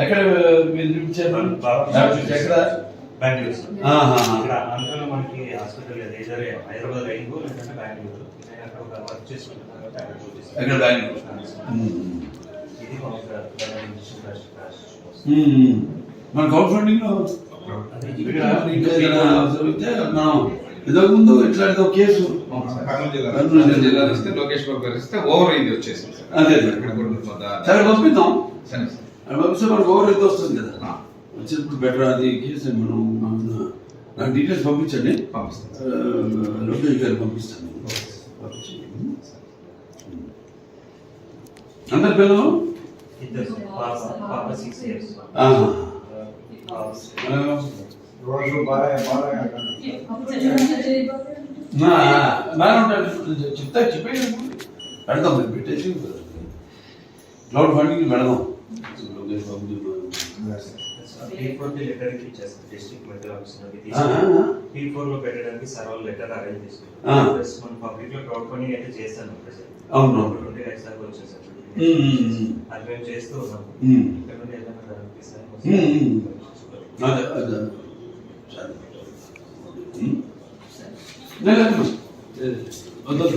ఎక్కడ మీరు చూపించారు? ఎక్కడ? అందులో మనకి హాస్పిటల్ హైదరాబాద్ రైంగు లేదంటే బెంగళూరు. నేను అక్కడ ఒక వర్క్ చేసుకుంటున్నాను కాబట్టి అక్కడ చూపిస్తాను. ఎక్కడ? బెంగళూరు. ఇది మన క్రౌడ్ ఫండింగ్ లో మనం ఇంతకు ముందు ఇట్లాంటి ఒక కేసు కర్నూలు జిల్లాలో ఇస్తే లోకేష్ బాబు గారు ఇస్తే ఓవర్ అయింది వచ్చేసింది. అదే సరే పంపిద్దాం. పంపిస్తే మనకు ఓవర్ అయితే వస్తుంది కదా, వచ్చినప్పుడు బెటర్. అది కేసు మనం నాకు డీటెయిల్స్ పంపించండి, లోకేష్ గారు పంపిస్తాను. అందరి పిల్లలు బాగానే ఉంటాడు. చెప్పేది పెడదాం, మేము పెట్టేసి క్రౌడ్ ఫండింగ్ పెడదాం. లోకేష్ బాబు P4 లో పెట్టడానికి సార్ వాళ్ళు లెటర్ అరేంజ్ చేసుకున్నాం. ప్లస్ మన పబ్లిక్ లో క్రౌడ్ ఫండింగ్ అయితే చేస్తాను. అవును, 20 lakhs దాకా వచ్చేసారు. అది మేము చేస్తూ ఉన్నాం. ఇక్కడ నుండి ఏదైనా అదే